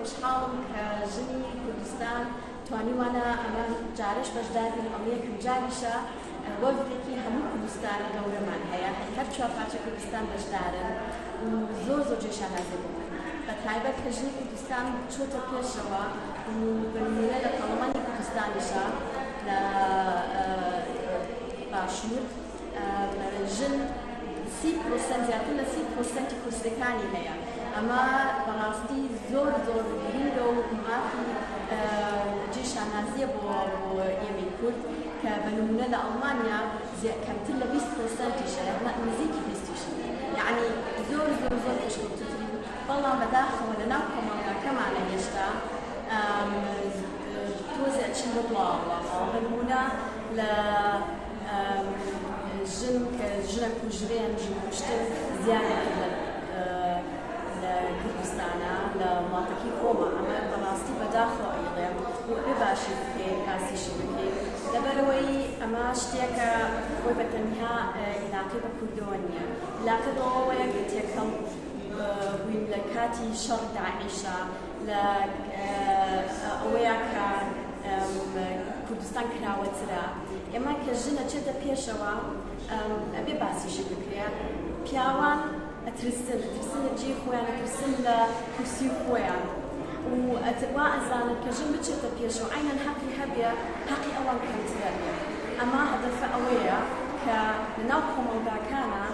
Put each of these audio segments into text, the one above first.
خوشحاڵم کە ژنی کوردستان توانیوانە ئەمە جارش بەشدار بن ئەو یەکەم جاریشە وەفدێکی هەموو کوردستانی گەورەمان هەیە هەر چوار پارچە کوردستان بەشدارن و زۆر جێشانازی بوون بە تایبەت کە ژنی کوردستان چۆتە پێشەوە و بنمونە لە پەرلەمانی کوردستانیشە لە باشوور ژن 30% زیاتر لە 30% کورسەکانی هەیە ئەمە بەڕاستی زۆر گرنگە و مافی جێشانازیە بۆ ئێمەی کورد کە بە نمونە لە ئەڵمانیا کەمتر لە 20%یشە نزیکی 20%، یعنی زۆر پێشکەوتووترین بەڵام بەداخەوە لەناو کۆمەڵگەکەمانە هێشتا تۆزێ ئەچین بە دواوە بە نمونە لە ژن کە ژنە کوژرێن ژن کوشتن زیادەکە لە کوردستانە لە وڵاتەکەی خۆمە ئەمە بەڕاستی بەداخەوە ئەیڵێم و باشی بکەین باسیشی بکەین لەبەرەوەی ئەمە شتێکە خۆی بەتەنها علاقەی بە کوردەوە نییە علاقە بەوەیە کە تێکەڵ بووین لە کاتی شەڕ داعیشە لە ئەوەیە کە کوردستان کراوەترە ئێمە کە ژنە چێتە پێشەوە ئەبێ باسیشی بکرێت پیاوان ئەترسن لە جێ خۆیان ئەترسن لە کورسی خۆیان و وا ئەزانن کە ژن بچێتە پێشەوە عینەن حەقی هەبێ حەقی ئەوان کەمترە بێ ئەمە هەدەفە ئەوەیە کە لەناو کۆمەڵگاکانە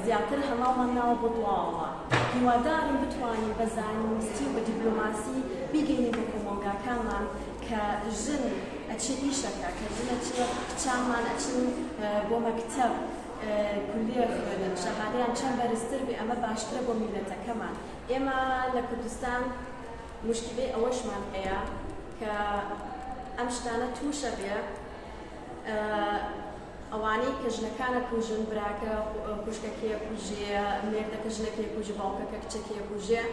زیاتر هەماڵمان ناوە بۆ دواوە هیوادارم بتوانین بە زانستی و بە دیپلۆماسی بیگەینین بە کۆمەڵگاکانمان کە ژن ئەچێ ئیشەکە کە ژن ئەچێ کچانمان ئەچین بۆ مەکتەب کولێ خوێنن شەهادەیان چەند بەرزتر بێ ئەمە باشترە بۆ میلەتەکەمان ئێمە لە کوردستان مشکلەی ئەوەشمان هەیە کە ئەم شتانە تووشە بێ ئەوانەی کە ژنەکانە کوژن براکە خوشکەکەیە کوژێ مێردەکە ژنەکەی کوژێ باوکەکە کچەکەیە کوژێ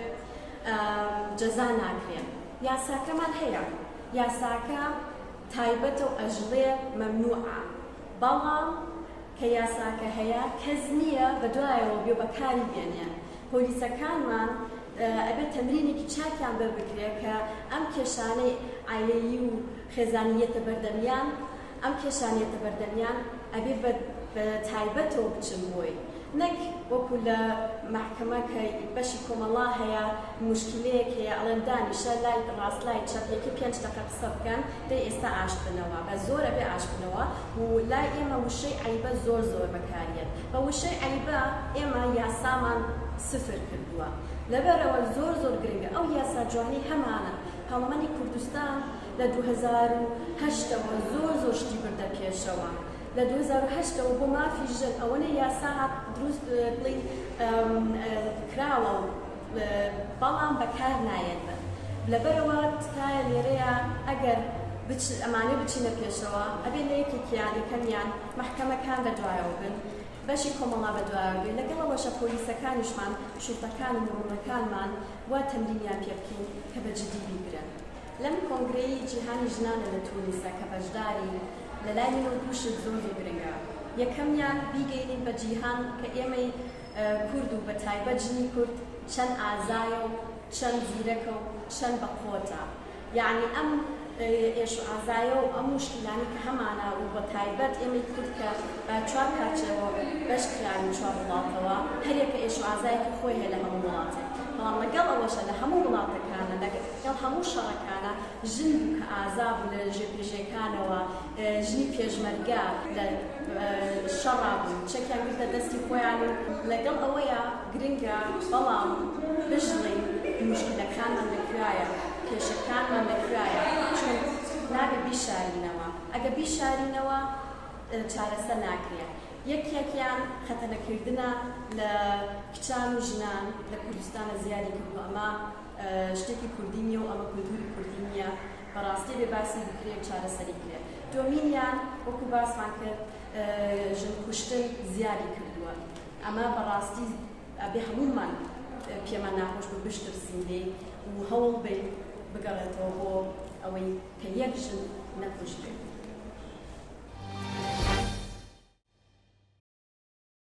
جەزا ناکرێن یاساکەمان هەیە یاساکە تایبەتە و ئەژڵێ مەمنوعە بەڵام کە یاساکە هەیە کەس نییە بە دوایەوە بێ بەکاری بێنێ پۆلیسەکانمان ئەبێت تەمرینێکی چاکیان بکرێت کە ئەم کێشانەی عایلەیی و خێزانیەتە بەردەمیان ئەم کێشانیەتە بەردەمیان ئەبێ بە تایبەتەوە بچن بۆی نەک وەکو لە محکەمە کە بەشی کۆمەڵا هەیە مشکلەیەک هەیە ئەڵێن دانیشە لای ڕاست لای چەپ یەکی 5 دقیقە قسە بکەن دەی ئێستا ئاش بنەوە بە زۆرە بێ ئاش بنەوە و لای ئێمە وشەی عەیبە زۆر بەکارێت بە وشەی عەیبە ئێمە یاسامان سفر کردووە لەبەرەوە زۆر گرنگە ئەو یاسا جوانی هەمانە پەرلەمانی کوردستان لە 2008ەوە زۆر شتی بردە پێشەوە لە 2008ەوە بۆ مافی ژن ئەوەنە یاسا دروست بڵین کراوە و بەڵام بەکار نایێت لەبەرەوە تکایە لێرەیە ئەگەر ئەمانە بچینە پێشەوە ئەبێ لە یەکێکیان یەکەمیان محکەمەکان بەدوایەوە بن بەشی کۆمەڵا بەدوایەوە بێ لەگەڵەوەشە پۆلیسەکانیشمان شوتەکان و مرۆڤەکانمان وا تەمرینیان پێ بکەین کە بەجددی بیگرن لەم کۆنگرەی جیهانی ژنانە لە تونیسە کە بەشداری لە لای منەوە دووشت زۆر گرنگە یەکەمیان بیگەینین بە جیهان کە ئێمەی کورد و بە تایبەت ژنی کورد چەند ئازایە و چەند زیرەکە و چەند بەقۆتە یعنی ئەم ئێش و ئازایە و ئەم مشکلانی کە هەمانە و بە تایبەت ئێمەی کورد کە چوار کارچەوە بەش کراوی چوار وڵاتەوە هەرێکە ئێش و ئازایەکی خۆی هەیە لە هەموو وڵاتێک بەڵام لەگەڵ ئەوەشە لە هەموو وڵاتەکانە لەگەڵ هەموو شەڕەکانە ژن بوو کە ئازا بوو لە ژێپێژەکانەوە ژنی پێشمەرگە لە شەڕا بوو چەکیان گرتە دەستی خۆیان و لەگەڵ ئەوەیە گرنگە بەڵام بژڵین مشکلەکانمان لەکوایە کێشەکانمان لەکوایە چون نابێ بیشارینەوە ئەگە بیشارینەوە چارەسەر ناکرێت یەکێکیان خەتەنەکردنە لە کچان و ژنان لە کوردستانە زیادی کردو ئەمە شتێکی کوردی نیە و ئەمە کولتوری کوردی نییە بەڕاستی بێ باسی بکرێت چارەسەری کرێت دومینیان وەکو باسمان کرد ژن کوشتن زیادی کردووە ئەمە بەڕاستی ئەبێ هەموومان پێمان ناخۆش بوو بشترسین لێ و هەوڵ بێ بگەڕێتەوە بۆ ئەوەی کە یەک ژن نەکوشت بێت